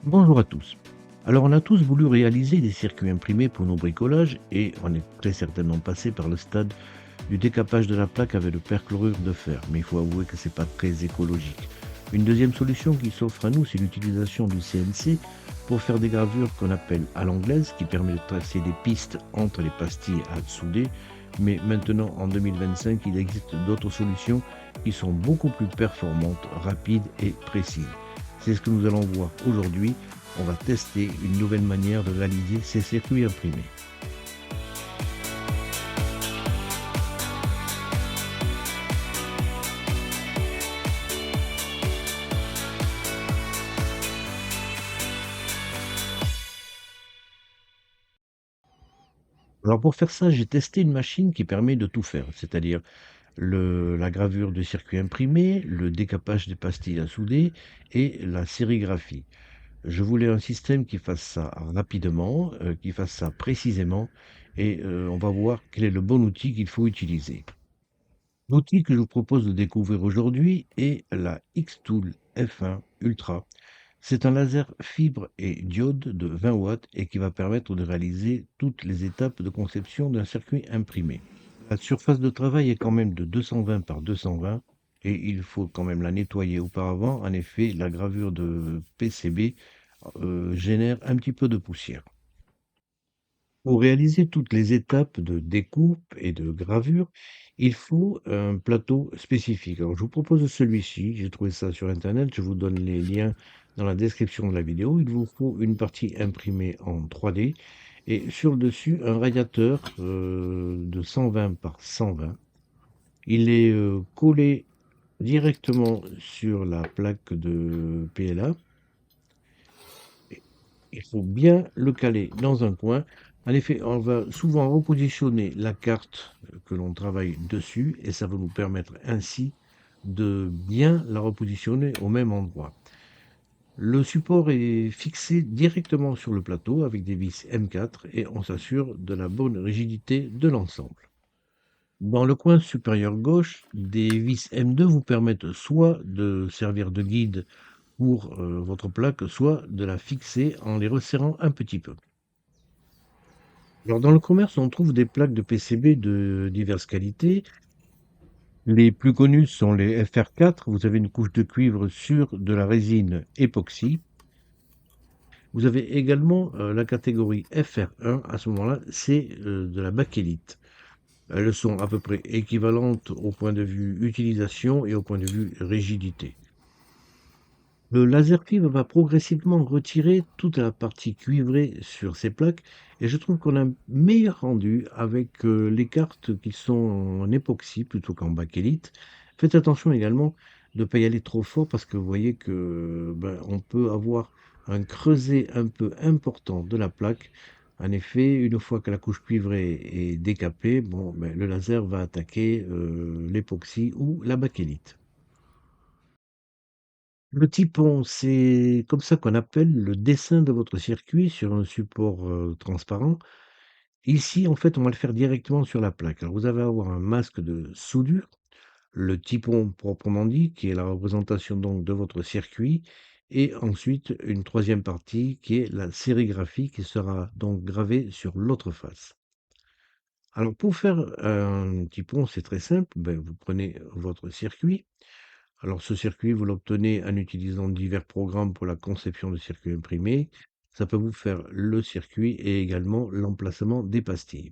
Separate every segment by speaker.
Speaker 1: Bonjour à tous. Alors, on a tous voulu réaliser des circuits imprimés pour nos bricolages et on est très certainement passé par le stade du décapage de la plaque avec le perchlorure de fer. Mais il faut avouer que c'est pas très écologique. Une deuxième solution qui s'offre à nous, c'est l'utilisation du CNC pour faire des gravures qu'on appelle à l'anglaise, qui permet de tracer des pistes entre les pastilles à souder. Mais maintenant, en 2025, il existe d'autres solutions qui sont beaucoup plus performantes, rapides et précises. C'est ce que nous allons voir aujourd'hui. On va tester une nouvelle manière de réaliser ces circuits imprimés. Alors pour faire ça, j'ai testé une machine qui permet de tout faire, c'est-à-dire la gravure de circuit imprimé, le décapage des pastilles à souder et la sérigraphie. Je voulais un système qui fasse ça rapidement, qui fasse ça précisément et on va voir quel est le bon outil qu'il faut utiliser. L'outil que je vous propose de découvrir aujourd'hui est la X-Tool F1 Ultra. C'est un laser fibre et diode de 20 watts et qui va permettre de réaliser toutes les étapes de conception d'un circuit imprimé. La surface de travail est quand même de 220 par 220 et il faut quand même la nettoyer auparavant. En effet, la gravure de PCB génère un petit peu de poussière. Pour réaliser toutes les étapes de découpe et de gravure, il faut un plateau spécifique. Alors, je vous propose celui-ci. J'ai trouvé ça sur Internet. Je vous donne les liens dans la description de la vidéo. Il vous faut une partie imprimée en 3D et sur le dessus, un radiateur de 120 par 120. Il est collé directement sur la plaque de PLA. Il faut bien le caler dans un coin. En effet, on va souvent repositionner la carte que l'on travaille dessus et ça va nous permettre ainsi de bien la repositionner au même endroit. Le support est fixé directement sur le plateau avec des vis M4 et on s'assure de la bonne rigidité de l'ensemble. Dans le coin supérieur gauche, des vis M2 vous permettent soit de servir de guide pour votre plaque, soit de la fixer en les resserrant un petit peu. Alors, dans le commerce, on trouve des plaques de PCB de diverses qualités. Les plus connues sont les FR4. Vous avez une couche de cuivre sur de la résine époxy. Vous avez également la catégorie FR1. À ce moment-là, c'est de la bakélite. Elles sont à peu près équivalentes au point de vue utilisation et au point de vue rigidité. Le laser fibre va progressivement retirer toute la partie cuivrée sur ces plaques et je trouve qu'on a un meilleur rendu avec les cartes qui sont en époxy plutôt qu'en bakélite. Faites attention également de ne pas y aller trop fort parce que vous voyez que ben, on peut avoir un creuset un peu important de la plaque. En effet, une fois que la couche cuivrée est décapée, bon, ben, le laser va attaquer l'époxy ou la bakélite. Le typon, c'est comme ça qu'on appelle le dessin de votre circuit sur un support, transparent. Ici, en fait, on va le faire directement sur la plaque. Alors vous allez avoir un masque de soudure, le typon proprement dit, qui est la représentation donc de votre circuit et ensuite une troisième partie qui est la sérigraphie qui sera donc gravée sur l'autre face. Alors pour faire un typon, c'est très simple, ben, vous prenez votre circuit. Alors ce circuit, vous l'obtenez en utilisant divers programmes pour la conception de circuits imprimés. Ça peut vous faire le circuit et également l'emplacement des pastilles.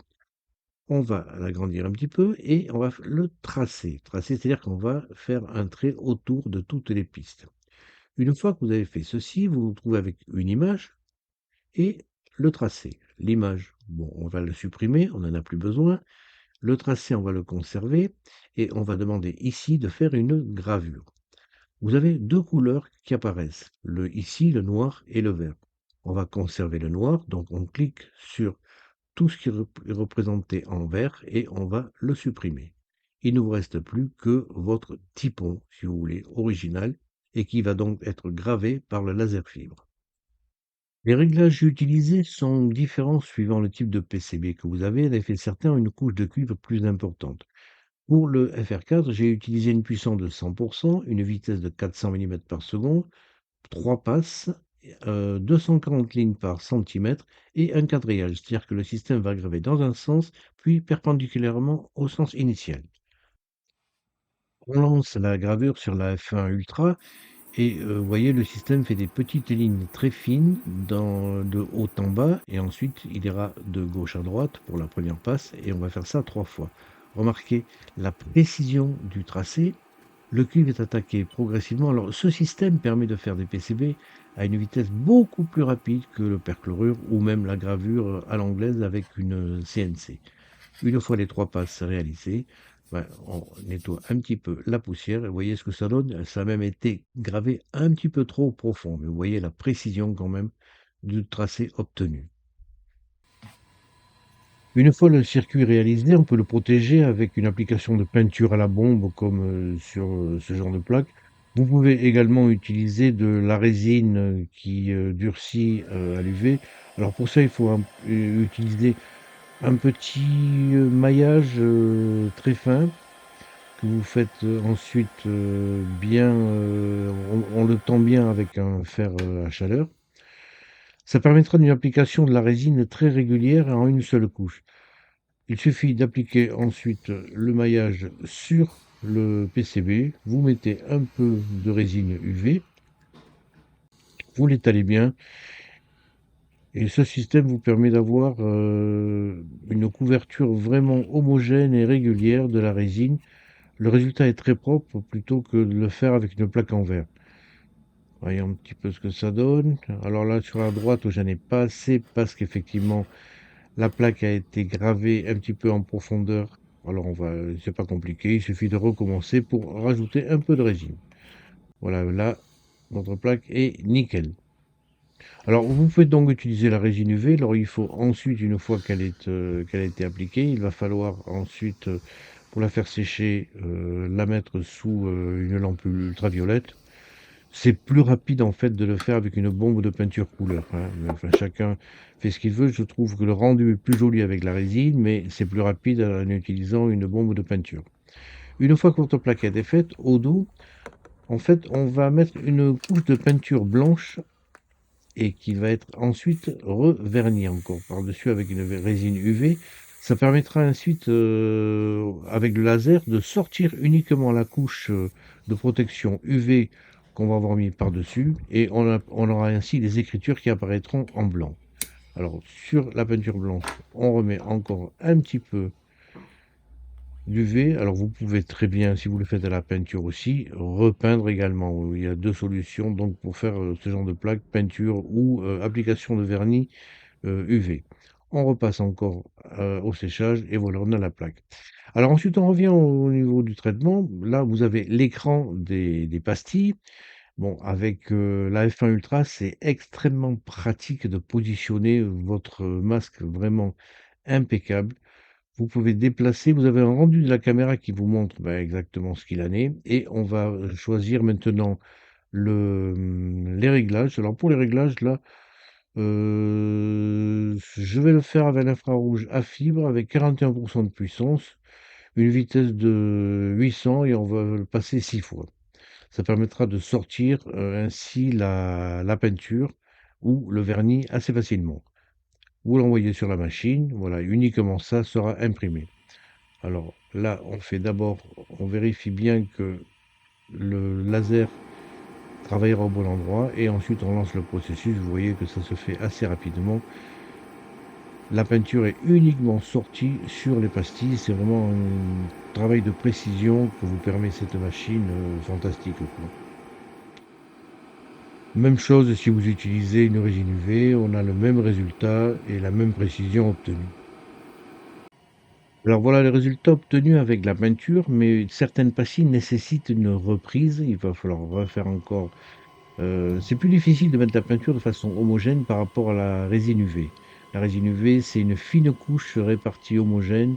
Speaker 1: On va l'agrandir un petit peu et on va le tracer. Tracer, c'est-à-dire qu'on va faire un trait autour de toutes les pistes. Une fois que vous avez fait ceci, vous vous trouvez avec une image et le tracé. L'image, bon, on va le supprimer, on n'en a plus besoin. Le tracé, on va le conserver et on va demander ici de faire une gravure. Vous avez 2 couleurs qui apparaissent, ici le noir et le vert. On va conserver le noir, donc on clique sur tout ce qui est représenté en vert et on va le supprimer. Il ne vous reste plus que votre typon, si vous voulez, original, et qui va donc être gravé par le laser fibre. Les réglages utilisés sont différents suivant le type de PCB que vous avez. En effet, certains ont une couche de cuivre plus importante. Pour le FR4, j'ai utilisé une puissance de 100%, une vitesse de 400 mm par seconde, 3 passes 240 lignes par centimètre et un quadrillage. C'est-à-dire que le système va graver dans un sens, puis perpendiculairement au sens initial. On lance la gravure sur la F1 Ultra et vous voyez, le système fait des petites lignes très fines de haut en bas et ensuite il ira de gauche à droite pour la première passe et on va faire ça 3 fois. Remarquez la précision du tracé. Le cuivre est attaqué progressivement. Alors, ce système permet de faire des PCB à une vitesse beaucoup plus rapide que le perchlorure ou même la gravure à l'anglaise avec une CNC. Une fois les 3 passes réalisées, ben, on nettoie un petit peu la poussière et vous voyez ce que ça donne. Ça a même été gravé un petit peu trop profond, mais vous voyez la précision quand même du tracé obtenu. Une fois le circuit réalisé, on peut le protéger avec une application de peinture à la bombe comme sur ce genre de plaque. Vous pouvez également utiliser de la résine qui durcit à l'UV. Alors pour ça, il faut utiliser un petit maillage très fin que vous faites ensuite bien, on le tend bien avec un fer à chaleur. Ça permettra d'une application de la résine très régulière en une seule couche. Il suffit d'appliquer ensuite le maillage sur le PCB. Vous mettez un peu de résine UV, vous l'étalez bien et ce système vous permet d'avoir une couverture vraiment homogène et régulière de la résine. Le résultat est très propre plutôt que de le faire avec une plaque en verre. Voyons un petit peu ce que ça donne. Alors là, sur la droite, j'en ai pas assez parce qu'effectivement, la plaque a été gravée un petit peu en profondeur. Alors c'est pas compliqué, il suffit de recommencer pour rajouter un peu de résine. Voilà, là, notre plaque est nickel. Alors, vous pouvez donc utiliser la résine UV. Alors, il faut ensuite, une fois qu'elle a été appliquée, il va falloir ensuite, pour la faire sécher, la mettre sous une lampe ultraviolette. C'est plus rapide en fait de le faire avec une bombe de peinture couleur, hein. Mais enfin, chacun fait ce qu'il veut. Je trouve que le rendu est plus joli avec la résine, mais c'est plus rapide en utilisant une bombe de peinture. Une fois que votre plaquette est faite, au dos, en fait, on va mettre une couche de peinture blanche et qui va être ensuite revernie encore par-dessus avec une résine UV. Ça permettra ensuite, avec le laser, de sortir uniquement la couche de protection UV qu'on va avoir mis par-dessus et on aura ainsi des écritures qui apparaîtront en blanc. Alors sur la peinture blanche, on remet encore un petit peu d'UV. Alors vous pouvez très bien, si vous le faites à la peinture aussi, repeindre également. Il y a deux solutions donc pour faire ce genre de plaque, peinture ou application de vernis UV. On repasse encore au séchage et voilà, on a la plaque. Alors ensuite, on revient au niveau du traitement. Là, vous avez l'écran des pastilles. Bon, avec la F1 Ultra, c'est extrêmement pratique de positionner votre masque vraiment impeccable. Vous pouvez déplacer, vous avez un rendu de la caméra qui vous montre ben, exactement ce qu'il en est. Et on va choisir maintenant les réglages. Alors pour les réglages, là, je vais le faire avec l'infrarouge à fibre avec 41 de puissance, une vitesse de 800 et on va le passer 6 fois. Ça permettra de sortir, ainsi la peinture ou le vernis assez facilement. Vous l'envoyez sur la machine, voilà, uniquement ça sera imprimé. Alors là, on vérifie bien que le laser travaillera au bon endroit et ensuite on lance le processus. Vous voyez que ça se fait assez rapidement. La peinture est uniquement sortie sur les pastilles. C'est vraiment un travail de précision que vous permet cette machine fantastique, quoi. Même chose si vous utilisez une résine UV, on a le même résultat et la même précision obtenue. Alors voilà les résultats obtenus avec la peinture, mais certaines pastilles nécessitent une reprise. Il va falloir refaire encore. C'est plus difficile de mettre la peinture de façon homogène par rapport à la résine UV. La résine UV, c'est une fine couche répartie homogène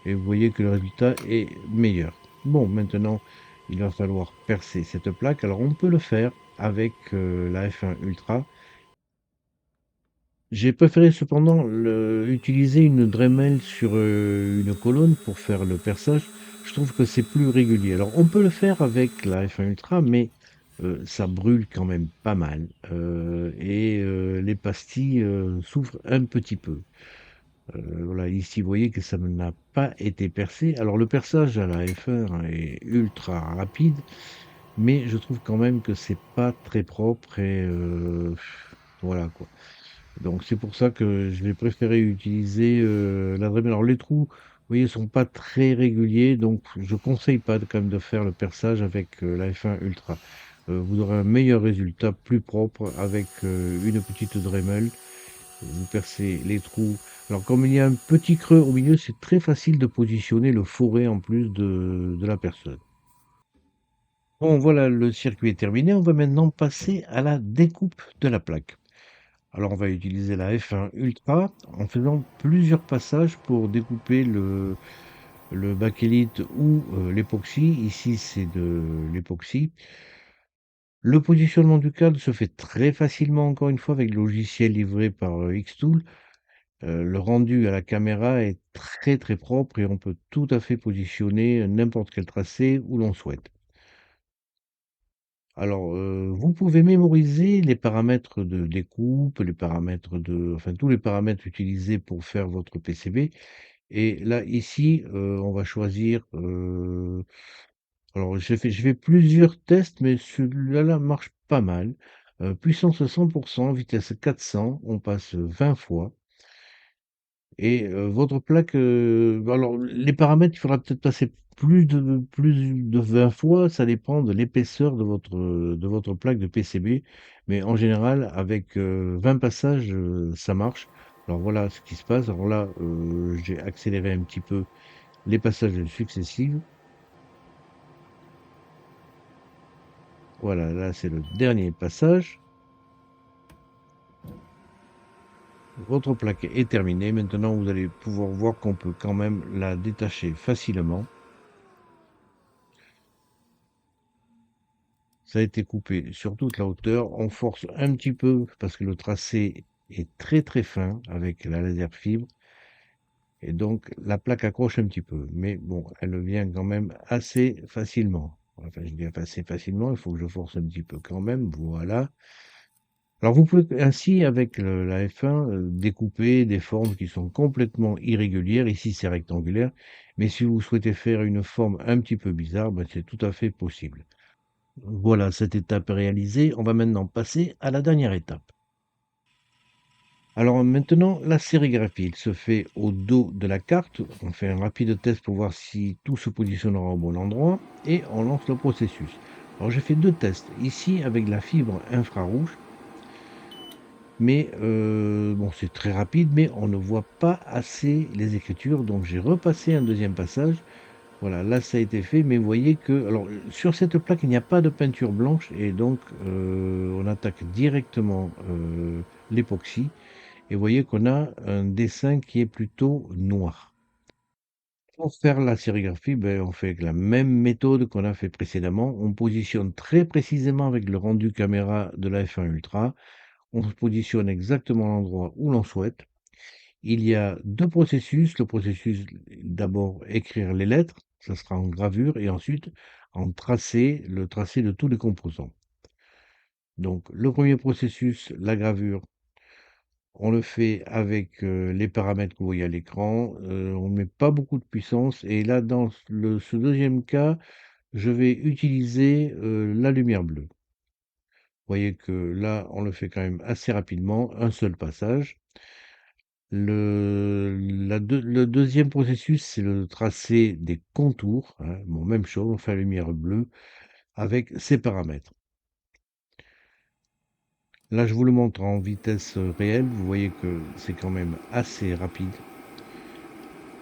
Speaker 1: et vous voyez que le résultat est meilleur. Bon, maintenant, il va falloir percer cette plaque. Alors, on peut le faire avec la F1 Ultra. J'ai préféré cependant utiliser une Dremel sur une colonne pour faire le perçage. Je trouve que c'est plus régulier. Alors, on peut le faire avec la F1 Ultra, mais ça brûle quand même pas mal, les pastilles, souffrent un petit peu. Voilà, ici, vous voyez que ça n'a pas été percé. Alors le perçage à la F1 est ultra rapide, mais je trouve quand même que c'est pas très propre voilà quoi. Donc c'est pour ça que je vais préférer utiliser, la Dremel. Alors les trous, vous voyez, sont pas très réguliers, donc je conseille pas quand même de faire le perçage avec, la F1 Ultra. Vous aurez un meilleur résultat, plus propre avec, une petite Dremel. Vous percez les trous. Alors comme il y a un petit creux au milieu, c'est très facile de positionner le fourré en plus de la perceuse. Bon voilà, le circuit est terminé. On va maintenant passer à la découpe de la plaque. Alors on va utiliser la F1 Ultra en faisant plusieurs passages pour découper le bakélite ou l'époxy. Ici c'est de l'époxy. Le positionnement du cadre se fait très facilement encore une fois avec le logiciel livré par Xtool. Le rendu à la caméra est très, très propre et on peut tout à fait positionner n'importe quel tracé où l'on souhaite. Alors, vous pouvez mémoriser les paramètres de découpe, les paramètres enfin tous les paramètres utilisés pour faire votre PCB et là, ici, on va choisir, alors je fais plusieurs tests, mais celui-là marche pas mal. Puissance 100, vitesse 400, on passe 20 fois. Et votre plaque, alors les paramètres, il faudra peut-être passer plus de 20 fois, ça dépend de l'épaisseur de votre plaque de PCB. Mais en général, avec, 20 passages, ça marche. Alors voilà ce qui se passe. Alors là, j'ai accéléré un petit peu les passages successifs. Voilà, là, c'est le dernier passage. Votre plaque est terminée. Maintenant, vous allez pouvoir voir qu'on peut quand même la détacher facilement. Ça a été coupé sur toute la hauteur. On force un petit peu parce que le tracé est très très fin avec la laser fibre. Et donc la plaque accroche un petit peu. Mais bon, elle vient quand même assez facilement. Enfin, je dis assez facilement, il faut que je force un petit peu quand même. Voilà. Alors vous pouvez ainsi, avec la F1, découper des formes qui sont complètement irrégulières. Ici, c'est rectangulaire. Mais si vous souhaitez faire une forme un petit peu bizarre, ben, c'est tout à fait possible. Voilà, cette étape est réalisée. On va maintenant passer à la dernière étape. Alors maintenant, la sérigraphie, il se fait au dos de la carte. On fait un rapide test pour voir si tout se positionnera au bon endroit et on lance le processus. Alors j'ai fait deux tests. Ici avec la fibre infrarouge, mais bon, c'est très rapide, mais on ne voit pas assez les écritures. Donc j'ai repassé un deuxième passage. Voilà, là ça a été fait, mais vous voyez que alors, sur cette plaque, il n'y a pas de peinture blanche et donc on attaque directement, l'époxy et vous voyez qu'on a un dessin qui est plutôt noir. Pour faire la sérigraphie, ben, on fait avec la même méthode qu'on a fait précédemment. On positionne très précisément avec le rendu caméra de la F1 Ultra. On se positionne exactement à l'endroit où l'on souhaite. Il y a 2 processus. Le processus, d'abord écrire les lettres, ça sera en gravure et ensuite en tracé, le tracé de tous les composants. Donc le premier processus, la gravure, on le fait avec, les paramètres que vous voyez à l'écran, on ne met pas beaucoup de puissance et là dans ce deuxième cas, je vais utiliser, la lumière bleue. Vous voyez que là, on le fait quand même assez rapidement, un seul passage. Le deuxième processus, c'est le tracé des contours, hein. Bon, même chose, on fait la lumière bleue avec ces paramètres. Là, je vous le montre en vitesse réelle. Vous voyez que c'est quand même assez rapide.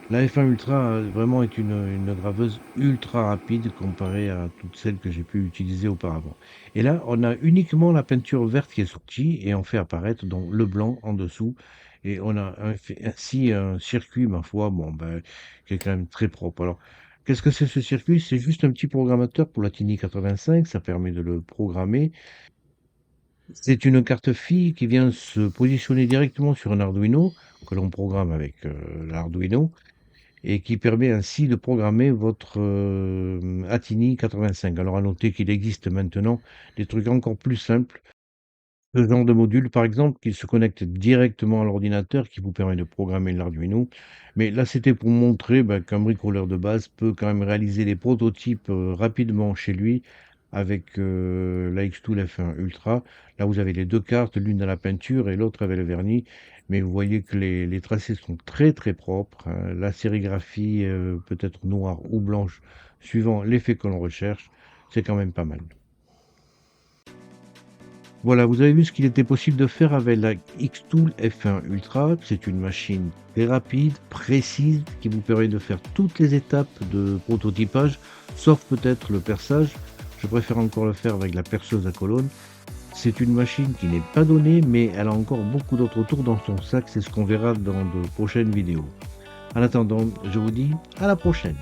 Speaker 1: La F1 Ultra vraiment est une graveuse ultra rapide comparée à toutes celles que j'ai pu utiliser auparavant. Et là, on a uniquement la peinture verte qui est sortie et on fait apparaître donc le blanc en dessous. Et on a ainsi un circuit, ma foi, bon, ben, qui est quand même très propre. Alors, qu'est-ce que c'est ce circuit? C'est juste un petit programmateur pour la Tiny 85, ça permet de le programmer. C'est une carte fille qui vient se positionner directement sur un Arduino, que l'on programme avec l'Arduino. et qui permet ainsi de programmer votre Atini 85. Alors à noter qu'il existe maintenant des trucs encore plus simples. Ce genre de module, par exemple, qui se connecte directement à l'ordinateur, qui vous permet de programmer l'Arduino. Mais là, c'était pour montrer, bah, qu'un bricoleur de base peut quand même réaliser des prototypes, rapidement chez lui avec, la Xtool F1 Ultra. Là, vous avez les 2 cartes, l'une à la peinture et l'autre avec le vernis. Mais vous voyez que les tracés sont très, très propres, hein. La sérigraphie, peut être noire ou blanche, suivant l'effet que l'on recherche. C'est quand même pas mal. Voilà, vous avez vu ce qu'il était possible de faire avec la Xtool F1 Ultra. C'est une machine très rapide, précise, qui vous permet de faire toutes les étapes de prototypage, sauf peut-être le perçage. Je préfère encore le faire avec la perceuse à colonne. C'est une machine qui n'est pas donnée, mais elle a encore beaucoup d'autres tours dans son sac. C'est ce qu'on verra dans de prochaines vidéos. En attendant, je vous dis à la prochaine.